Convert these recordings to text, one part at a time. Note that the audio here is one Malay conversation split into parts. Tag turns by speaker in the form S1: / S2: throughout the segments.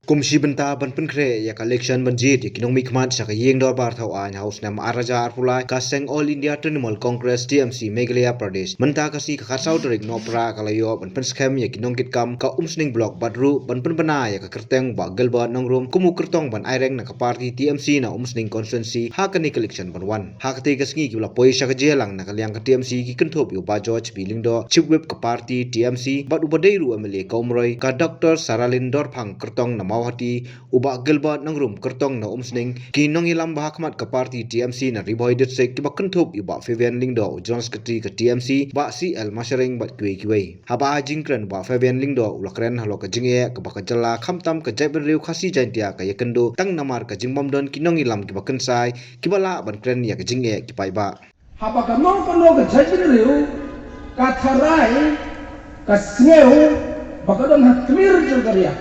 S1: Kumsi benta ban penkre ya collection banjit ya kinong mikmat sa kayeng dor bar thau an house nam araja arpulai kaseng All India Trinamool Congress TMC Meghalaya Pradesh menta kasi kakasau terik nopra kalayo ban penskem ya kinong kitkam ka umsning block badru ban penbana ya ka kerteng ba gelba nongrum kumu kertong ban aireng na ka party TMC na umsning constituency hakani collection ban wan hakati kasngi ki bla poi sa kajelang na kalyang ka TMC ki kenthop yu ba George Bilingdo chief whip ka party TMC bat ubadeiru MLA Kaumroy ka Dr. Saralin Dorphang kertong na mawhati uba gelba nangrum kertong na umsning kinong ilam bahakmat ka party TMC na riboy district kiba kenthop uba Fabian Lingdo John Secretary ka TMC ba CL Masharing bat kiwe haba jingkren ba Fabian Lingdo ulakren halo ka jingye ka bakajala khamtam ka jaiben riu khasi jaintia ka yakendo tang namar ka jingbamdon kinong ilam kiba kensai kibala ban kren ya ka jingye kipai ba
S2: haba ka nong kono ka jaiben riu ka tharai ka sneu bakadon hakmir jogaria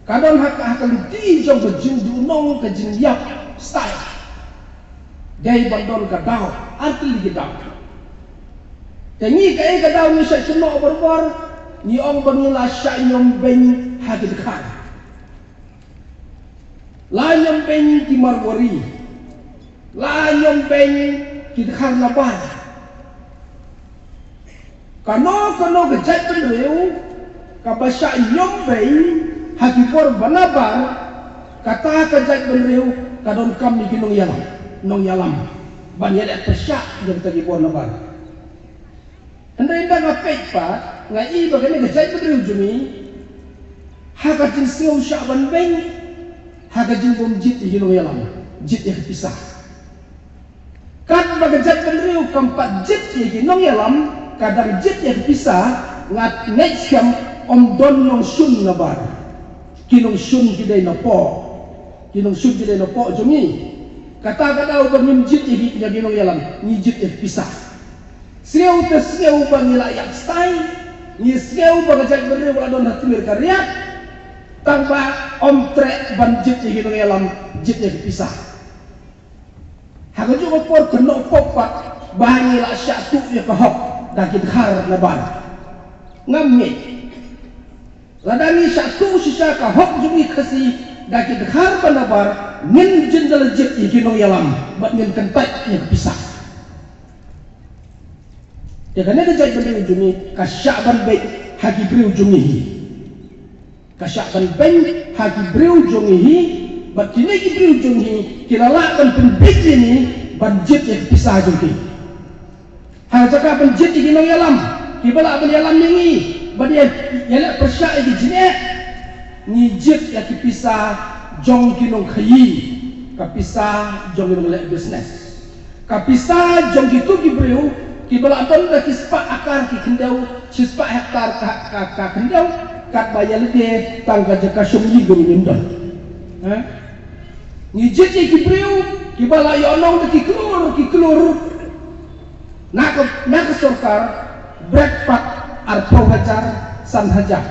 S2: kadang akan di jong bejin dunong ke jinyak style gay bandon kadau arti gedau tengi kai kadau ni sa chuno berbor ni ong banila sya nyom ben hagid khan la nyom ben di marwari la nyom ben ki khan laban kano gejat penreu kabasya nyom ben hakipor banabar kata kajak benriu kadon kami kinong yalam nong yalam ban yadak pesyak yang tadi por nabar anda indah ngapet pa ngai bagani kajak benriu jumi hakajin siu syaban beng hakajin bom jit kinong yalam jit yang pisah kan bagajak benriu kampat jit kinong yalam kadang jit yang pisah ngat next kam om don nong sun nabar kinong sun kidai na po jumi kata ubang jit ihi nya kinong yalam ni jit pisah siau te siau bang layak stai ni siau bang jak beri wala don hatimir karya tanpa om trek ban jit ihi kinong yalam jit pisah haga juga por keno popat bangi la syatu ya kahok dakit har laban ngamit ladani satu sisa ka hok jumi khasi dakit har banabar min jindal jit ikinong yalam bat min kentai yang pisah ya kana da jai bani jumi ka syaban baik hagi briu jumi hi ka syaban baik hagi briu jumi hi bat kini ki briu jumi hi kilala ban penbit ini ban jit yang pisah jumi ha jaka ban jit ikinong yalam kibala ban yalam ni badia yana persyak di jine ni jit ya kisah jong kinong khayi kapisah jong kinong lek business kapisah jong gitu gibreu kibala ton da kispa akar ki kendau kispa hektar ka kendau kat bayal de tangga jaka shumyi gumi ndon ni jit ya gibreu kibala yonong da ki klur nak sorkar breakfast arpau hajar san hajar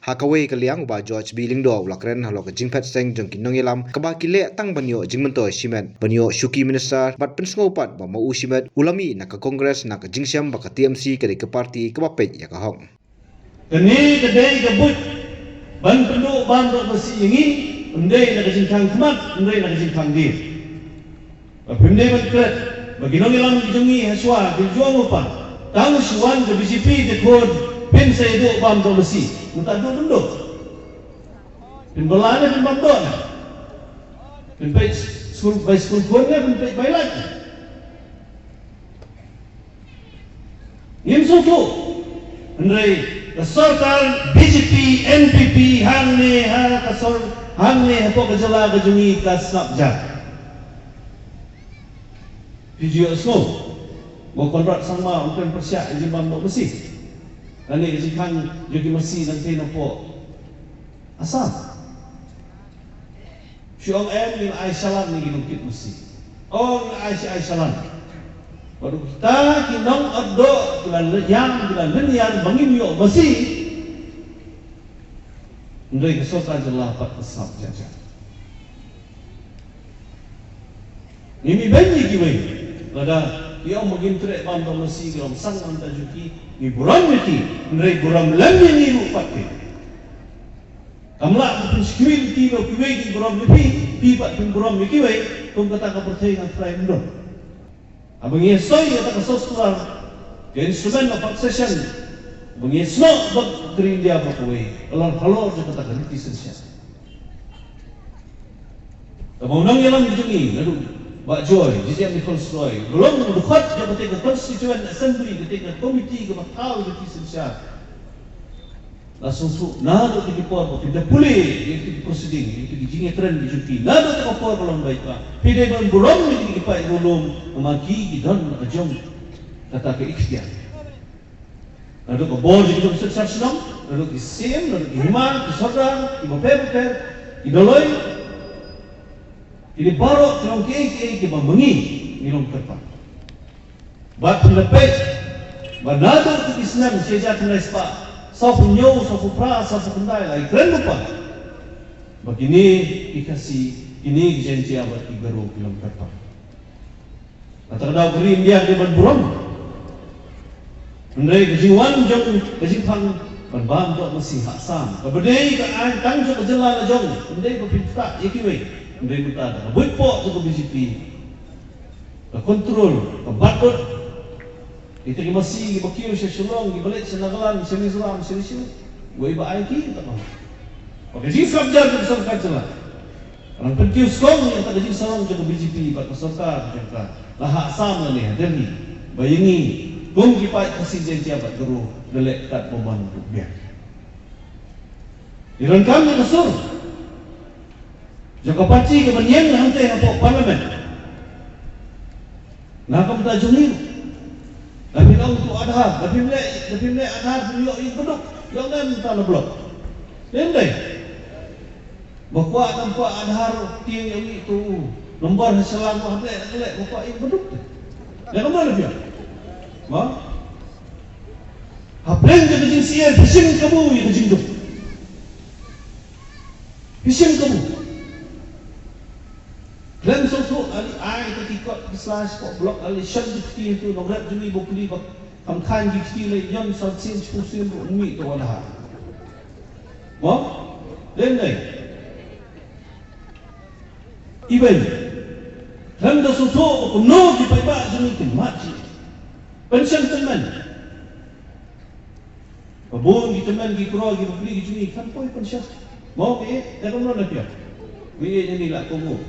S1: Hakaway kaliang ba George Bilingdo ulakren halo ka jingpet seng jong kinong ilam kaba kile tang banyo jingmento simen banyo shuki minister bat pensngopat ba mau simet ulami na ka congress na ka jingsyam ba ka TMC ka ke party ka pet ya ka hong
S3: kani kedai gebut ban penduk ban tok besi ini undai na ka jingkang kemat undai na ka jingkang dir ba pendai ban kret bagi nong ilam jongi haswa dijuang upa tang suan ke BCP de kod pin saya duk bam to besi muta duk pin belana pin bam dok pin baik school kuatnya pin baik lagi yin suku andai kesorkan BCP NPP hangne ha kasor hangne hapo kejala kejungi kasnapja video semua mau kontrak sama bukan persyak jimbam dok besi kali jikang jogi mesi nanti nampo asal syong min aisyalan ni ginungkit mesi aisyalan baru kita kinong addo bulan lenian bangin yo besi ndai kesota jelah pat kesap jaja ini banyak giwe lada dia mungkin trek bantau mesi geram sang anta juki ni buram meti ndai buram lam ni rupat ke kamla pun sekwil kilo kiwe di berom pi pat pun berom kiwe tum kata ka percaya dengan frame dong abang ye soy kata ka soskular ke instrument of accession abang ye sno bak green dia bak we alon halor kata ka citizenship abang nang yalang jungi lalu Pak Joy, jadi yang dikonstroi. Belum berdekat dia ketika Constituent Assembly, ketika komiti kebatal citizenship. Langsung nado ke dipor, tidak boleh itu proceeding, itu dijingnya keren dijuti. Nado ke dipor kalau baik pak. Pidai belum ini dipai belum memaki dan ajong kata ke ikhtiar. Nado ke bor di dalam sukses senang, nado ke sim, nado ke himan, ke sodang, ke beper, idoloi. Ini baru kalau ke mengi nilong kerpa. Bat lebih, banado ke Islam sejak nespa. Safu nyo, safu pra, safu kendai lagi keren lupa. Begini dikasih ini janji abad 3 film kerpa. Atau green dia di berburam. Mengenai kejiwaan jong kejipang berbam dok masih haksam. Kemudian kan tang jong kejelan jong. Kemudian berpinta ikiwe. Kemudian kita ada buat pok tu BJP. Kontrol, kebatut. Itu masih bakil sesulong, dibalik senagalan, senizuram, senisiu. Gue iba aiki tak mau. Oke, jin sabjar tu sarkar jelah. Orang pentiu skong yang tak jin sarong ke BJP, pak sarkar jengka. Lah sama ni, hadir ni. Bayangi, gung kipai kasih janji abad guru, delek kat momen biar. Dirangkam ni kasur. Jika paci kemudian hantai apa parlimen. Nak kamu tak jumpa. Tapi kau tu ada, tapi mulai ada beliau ini penduk, yang lain tak blok. Lendai. Bapak nampak ada tiang yang itu lembar selama lek bapak ini penduk. Yang mana dia? Wah. Aplen je kejing siar, pising kamu yang kejing duk. Pising kamu. Dan sosok ali ai ketika slash kok blok ali shan dikti itu nograp juni bokli bak kamkhan dikti le yon satsin chusin umi to wala mo den dai iben dan da sosok ko no di pai ba juni ke mati pension teman babon di teman di pro di bokli di juni kan poi pension mo ke da no na pia wi ni la komo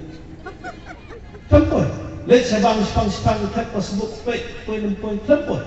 S3: Tempoy, let's have a spang tak pasbuk pay, point, tempoy.